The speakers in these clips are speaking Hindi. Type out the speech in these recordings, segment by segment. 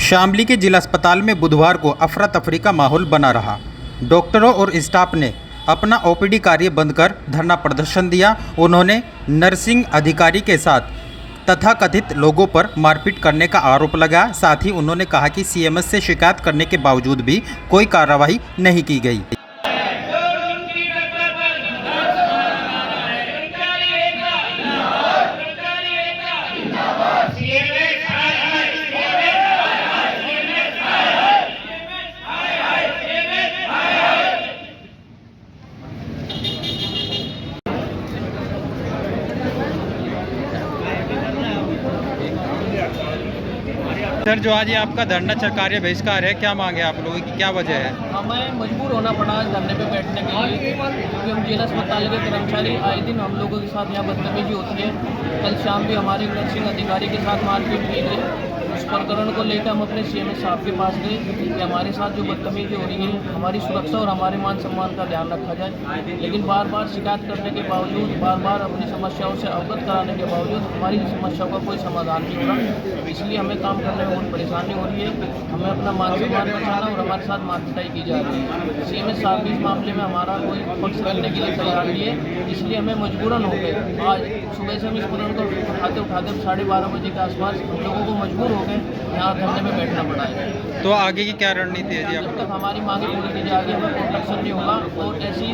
शामली के जिला अस्पताल में बुधवार को अफरा तफरी का माहौल बना रहा। डॉक्टरों और स्टाफ ने अपना ओपीडी कार्य बंद कर धरना प्रदर्शन दिया। उन्होंने नर्सिंग अधिकारी के साथ तथाकथित लोगों पर मारपीट करने का आरोप लगाया। साथ ही उन्होंने कहा कि सीएमएस से शिकायत करने के बावजूद भी कोई कार्रवाई नहीं की गई। सर, जो आज ये आपका धरना कार्य बहिष्कार है, क्या मांगे आप लोगों की, क्या वजह है? हमें मजबूर होना पड़ा आज धरने पे बैठने के लिए, क्योंकि हम जिला अस्पताल के कर्मचारी आए दिन हम लोगों के साथ यहाँ बदतमीजी होती है। कल शाम भी हमारे नर्सिंग अधिकारी के साथ मारपीट की गई। उस प्रकरण को लेकर हम अपने सीएमएस साहब के पास गए कि हमारे साथ जो बदतमीजी हो रही है, हमारी सुरक्षा और हमारे मान सम्मान का ध्यान रखा जाए। लेकिन बार बार शिकायत करने के बावजूद, बार बार अपनी समस्याओं से अवगत कराने के बावजूद हमारी समस्याओं का कोई समाधान नहीं हो रहा। इसलिए हमें काम करने में बहुत परेशानी हो रही है। हमें अपना मान सम्मान बचाना और हमारे साथ मारपिटाई की जा रही है। सीएमएस साहब भी इस मामले में हमारा कोई पक्ष करने के लिए तैयार नहीं है। इसलिए हमें मजबूरन हो गए, आज सुबह से हम इस प्रकरण को उठाते 12:30 बजे के आसपास हम लोगों को मजबूर हो गए यहाँ धरने में बैठना पड़ा है। तो आगे की क्या रणनीति है जी? जब तक हमारी मांगे पूरी की जाएगी, हमें प्रोटेक्शन नहीं होगा और ऐसी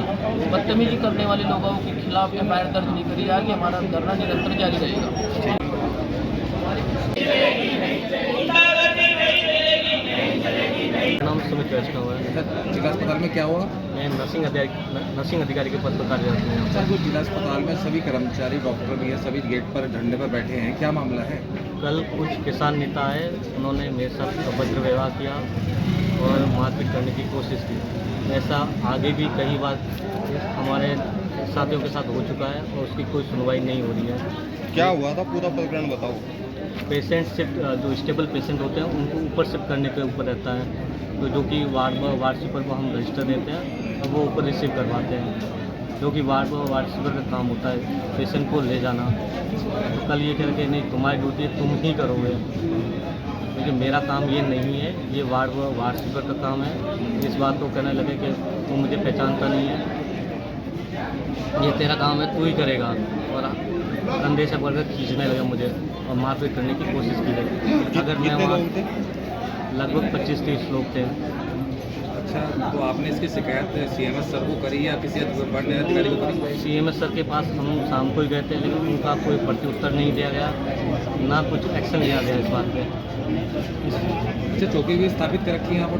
बदतमीजी करने वाले लोगों के खिलाफ एफआईआर दर्ज नहीं करी जाएगी। हमारा धरना निरंतर जारी रहेगा। नाम सुमित वैष्णव है। जिला अस्पताल में क्या हुआ? मैं नर्सिंग अधिकारी के पद पर कार्यरत हूँ। सर, कुछ जिला अस्पताल में सभी कर्मचारी, डॉक्टर भी है, सभी गेट पर धरने पर बैठे हैं, क्या मामला है? कल कुछ किसान नेता आए, उन्होंने मेरे साथ अभद्र व्यवहार किया और मारपीट करने की कोशिश की। ऐसा आगे भी कई बार हमारे साथियों के साथ हो चुका है और उसकी कोई सुनवाई नहीं हो रही है। क्या हुआ था, पूरा प्रकरण बताओ। पेशेंट शिफ्ट, जो स्टेबल पेशेंट होते हैं उनको ऊपर शिफ्ट करने के ऊपर रहता है, तो जो कि वार्ड शीपर को हम रजिस्टर देते हैं और वो ऊपर रिसीव करवाते हैं, जो कि वार्ड शीपर का काम होता है पेशेंट को ले जाना। तो कल ये कह रहे कि नहीं, तुम्हारी ड्यूटी तुम ही करोगे, लेकिन मेरा काम ये नहीं है, ये वार्ड शीपर का काम है। इस बात को कहने लगे कि तू मुझे पहचानता नहीं है, ये तेरा काम है, तू ही करेगा। और कंधे से पकड़ कर खींचने लगे मुझे और मारपीट करने की कोशिश की गई। अगर मैं वहाँ लगभग 25-30 लोग थे। अच्छा, तो आपने इसकी शिकायत सीएमएस सर को करी या किसी बड़े अधिकारी को करी? सीएमएस सर के पास हम शाम को ही गए थे, लेकिन उनका कोई प्रत्युत्तर नहीं दिया गया, ना कुछ एक्शन लिया गया इस बात पे। अच्छा, चौकी भी स्थापित कर रखी है यहाँ पर?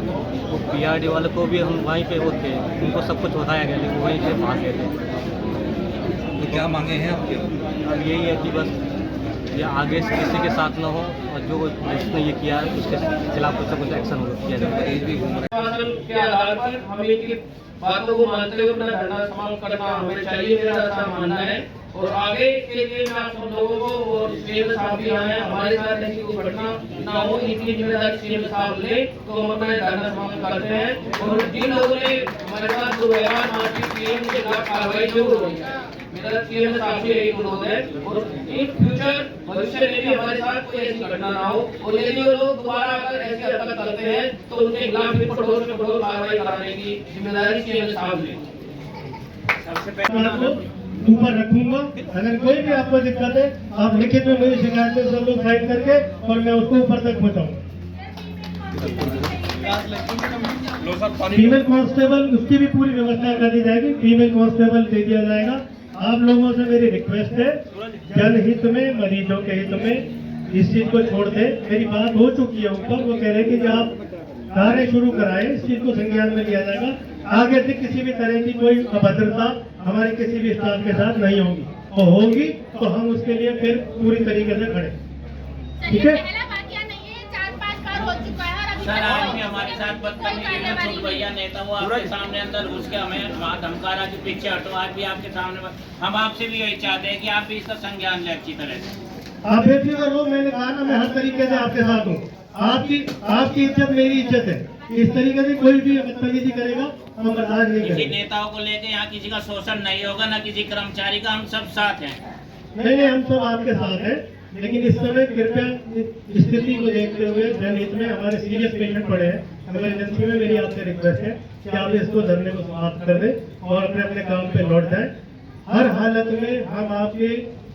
वो पीआरडी वाले को भी हम वहीं पे वो थे, उनको सब कुछ बताया गया, लेकिन वहीं से भाग गए थे। तो क्या मांगे हैं आपके? अब यही है कि बस ये आगे से किसी के साथ ना हो और जो जिसने ये किया है उसके खिलाफ कुछ ना कुछ एक्शन किया जाए। के आधार पर हमें इनकी बातों को मानते हुए अपना धरना समाप्त करना हमें चाहिए, मेरा ऐसा मानना है। और आगे के लिए मैं आप सब लोगों को और सीएम साहब भी आए हमारे साथ ऐसी कोई घटना ना हो, इनकी जिम्मेदारी सीएम साहब ले, तो हम अपना धरना समाप्त करते हैं। और जिन लोगों ने हमारे साथ दुर्व्यवहार मारपीट किए उनके खिलाफ कार्रवाई जरूर होनी चाहिए। मेरा सीएम साहब से यही अनुरोध है। और इन फ्यूचर भविष्य में भी हमारे साथ कोई ऐसी घटना ना हो, और यदि वो लोग दोबारा अगर ऐसी हरकत करते हैं तो उनके खिलाफ भी कठोर से कठोर कार्रवाई कराने की जिम्मेदारी सीएम साहब ने। सबसे पहले ऊपर रखूंगा। अगर कोई भी आपको दिक्कत है, आप लिखित में मेरी शिकायतें सब लोग फाइल करके और मैं उसको ऊपर तक पहुंचाऊंगा। फीमेल कांस्टेबल, उसकी भी पूरी व्यवस्था कर दी जाएगी। फीमेल कांस्टेबल दे दिया जाएगा। आप लोगों से मेरी रिक्वेस्ट है, जनहित में, मरीजों के हित में इस चीज को छोड़ दे। मेरी बात हो चुकी है ऊपर, वो कह रहे कि आप कार्य शुरू कराएं, इस चीज को संज्ञान में लिया जाएगा। आगे से किसी भी तरह की कोई अभद्रता हमारे किसी भी स्टाफ के साथ नहीं होगी, और होगी तो हम उसके लिए फिर पूरी तरीके से खड़े। ठीक है? सर, आज भी हमारे साथ बदतमीजी में भैया नेता वो आपके सामने अंदर घुस के हमें वहाँ धमका रहा कि पीछे हटो। आज भी आपके सामने हम आपसे भी यही चाहते हैं कि आप भी इसका संज्ञान लें अच्छी तरह से। आप बेफिक्र हो, मैंने कहा ना, मैं हर तरीके से आपके साथ हूँ। आपकी इज्जत मेरी इज्जत है। इस तरीके से कोई भी बदतमीजी करेगा हम बर्दाश्त नहीं किसी करेंगे। नेताओं को लेकर यहाँ किसी का शोषण नहीं होगा, न किसी कर्मचारी का, हम सब साथ हैं। नहीं, हम सब आपके साथ हैं। लेकिन इस समय कृपया इस स्थिति को देखते हुए जनहित में हमारे सीरियस पेशेंट पड़े हैं, इमरजेंसी में मेरी आपसे रिक्वेस्ट है कि आप इसको धरने को समाप्त कर दें और अपने अपने काम पे लौट जाएं। हर हालत में हम आपकी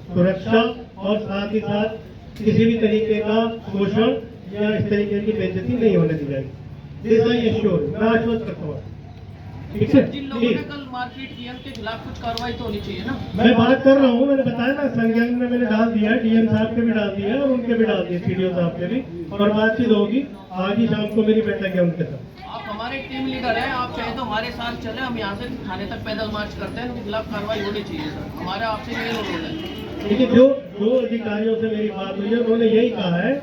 सुरक्षा और साथ ही साथ किसी भी तरीके का शोषण या इस तरीके की बेइज्जती नहीं होने दी जाएगी। दिस आई एश्योर, मैं आश्वस्त करता हूँ। ठीक है, जिन लोगों ने कल मारपीट की है उनके खिलाफ कुछ कार्रवाई तो होनी चाहिए ना। मैं बात कर रहा हूँ, मैंने बताया ना, संज्ञान में मैंने डाल दिया है, डीएम साहब के भी डाल दिया है और उनके भी डाल दिए, सीडीओ साहब के भी, और बातचीत होगी। आज ही शाम को मेरी बैठक है उनके साथ। आप हमारे टीम लीडर हैं, आप चाहे तो हमारे साथ चले, हम यहाँ से थाने तक पैदल मार्च करते हैं, उनके खिलाफ कार्रवाई होनी चाहिए सर, हमारा आपसे यही अनुरोध है। देखिए, जो अधिकारियों से मेरी बात हुई है उन्होंने यही कहा है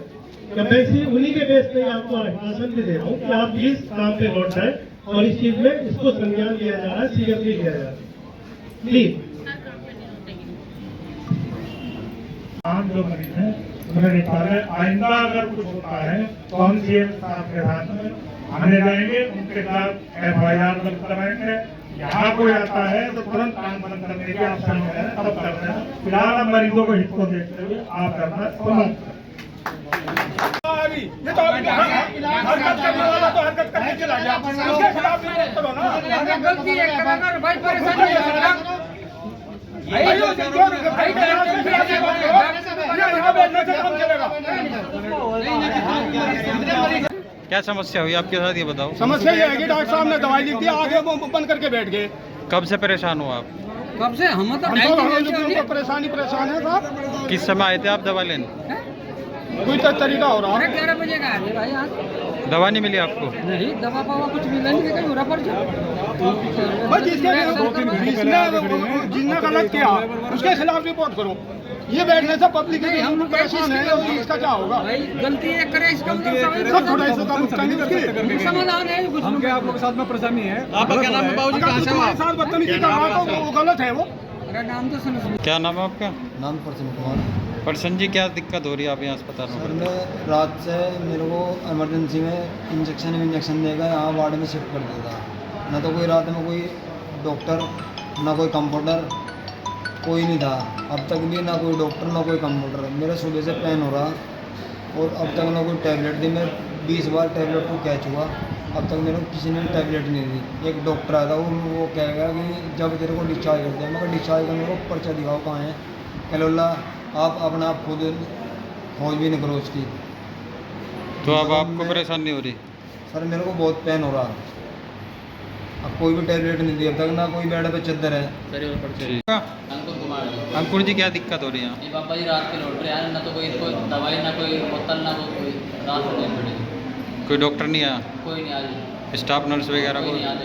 कि मैं इसी उन्हीं के बेस पे आपको आश्वासन भी दे रहा हूँ कि आप प्लीज काम पे लौट जाए और इस चीज में इसको संज्ञान लिया जा रहा है, सीरियसली लिया जा रहा है, प्लीज। आम जो मरीज हैं उन्हें निकाले। आइंदा अगर कुछ होता है तो हम सीएम साहब के साथ में आने जाएंगे, उनके साथ FIR दर्ज कराएंगे। यहाँ कोई आता है तो तुरंत काम बंद करने के ऑप्शन है, तब करते हैं। फिलहाल हम मरीजों को हित को देखते हुए आप करना समाप्त। ये तो हरकत करने वाला तो हरकत करके चला गया, उसके खिलाफ रिपोर्ट करो ना। गलती है, अगर भाई परेशानी है क्या समस्या हुई आपके साथ, ये बताओ। समस्या ये है कि डॉक्टर साहब ने दवाई लिख दी, आगे वो बंद करके बैठ गए। कब से परेशान हो आप? कब से? हम तो परेशान है साहब। किस समय आए थे आप दवा लेने? कोई तो तरीका हो रहा है। 11 बजे का है भाई, आज दवा नहीं मिली आपको? नहीं, दवा पावा कुछ मिला नहीं, कहीं हो रहा पर जिसने गलत किया उसके खिलाफ रिपोर्ट करो। ये बैठने से पब्लिक हम लोग परेशान है, इसका क्या होगा? भाई गलती एक करे, इसका मतलब सब थोड़ा इसका समाधान है कुछ। हम क्या आप लोग के साथ में परेशानी है? आपका क्या नाम है बाबूजी? कहाँ से आप? साथ बदतमीजी कर रहा था, वो गलत है। वो मेरा नाम तो सुनो। क्या नाम है आपका? नाम प्रसन्न कुमार। प्रसन्न जी, क्या दिक्कत हो रही है आप यहाँ अस्पताल सर, में? मैं रात से मेरे को इमरजेंसी में इंजेक्शन देगा यहाँ वार्ड में शिफ्ट कर दिया था। ना तो कोई रात में कोई डॉक्टर, ना कोई कंपाउंडर, कोई नहीं था। अब तक भी ना कोई डॉक्टर ना कोई कंपाउंडर। मेरा सुबह से पेन हो रहा और अब तक ना कोई टैबलेट दी। मैं 20 बार टैबलेट को कैच हुआ, अब तक मेरे को किसी ने टैबलेट नहीं दी। एक डॉक्टर आया था, वो कहेगा कि जब तेरे को डिस्चार्ज कर दिया। मैं डिस्चार्ज करने को पर्चा दिखाओ कहाँ है? कलोला आप अपना आप खुद खोज भी नहीं करो उसकी। तो अब आपको परेशानी हो रही? सर मेरे को बहुत पेन हो रहा। अब कोई भी टैबलेट नहीं दिया तक, ना कोई बेड पे चद्दर है। अंकुर कुमार। अंकुर जी, क्या दिक्कत हो रही है? ये पापा जी रात के लौट रहे हैं, ना तो कोई दवाई, ना कोई बोतल, ना कोई रात को नहीं पड़ी। कोई डॉक्टर नहीं आया? कोई नहीं आज, स्टाफ नर्स वगैरह कोई को? नहीं आज।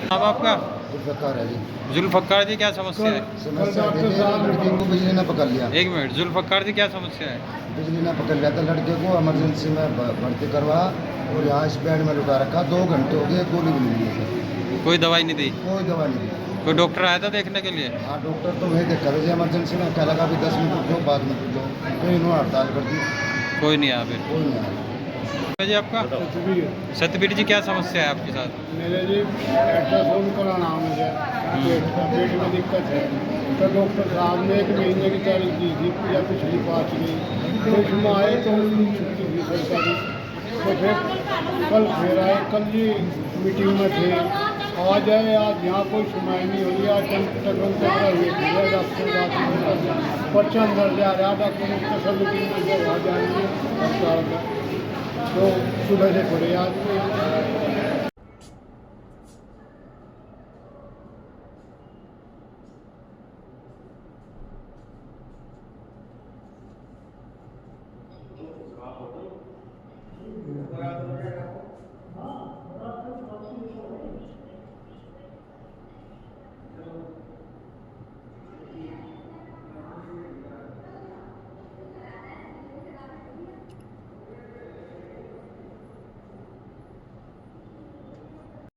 नाम आपका? जुल्फ़कार है जी। जुल्फ़कार जी, क्या समस्या है? समस्या लड़के को बिजली ने पकड़ लिया। एक मिनट, जुल्फ़कार जी क्या समस्या है? बिजली ने पकड़ लिया था लड़के को, इमरजेंसी में भर्ती करवा और यहाँ इस बेड में लुटा रखा। 2 घंटे हो गए, गोली भी नहीं दी सर। कोई दवाई नहीं दी? कोई दवा नहीं दी। कोई डॉक्टर आया था देखने के लिए? हाँ, डॉक्टर तो वही देखा था इमरजेंसी में, कह लगा भी 10 मिनट रुक जाओ, बाद में रुक जाओ। तो इन्होंने हड़ताल कर दी, कोई नहीं आया फिर? कोई नहीं आया। जी आपका? सतबीर जी, क्या समस्या है आपके साथ? मेरे जी अल्ट्रासाउंड कराना मुझे, पेट में दिक्कत है। तो डॉक्टर साहब ने 1 महीने की तारीख दी थी, या पिछली 5 में तो उसमें आए तो छुट्टी हुई सरकारी। तो फिर कल फिर आए, कल जी मीटिंग में थे। आज आए, आज यहाँ कोई सुनाई नहीं हो रही। आज डॉक्टर पर्चा अंदर जा रहा, डॉक्टर स्पेशल मीटिंग में आ जाएंगे। तो सुबह से थोड़े आज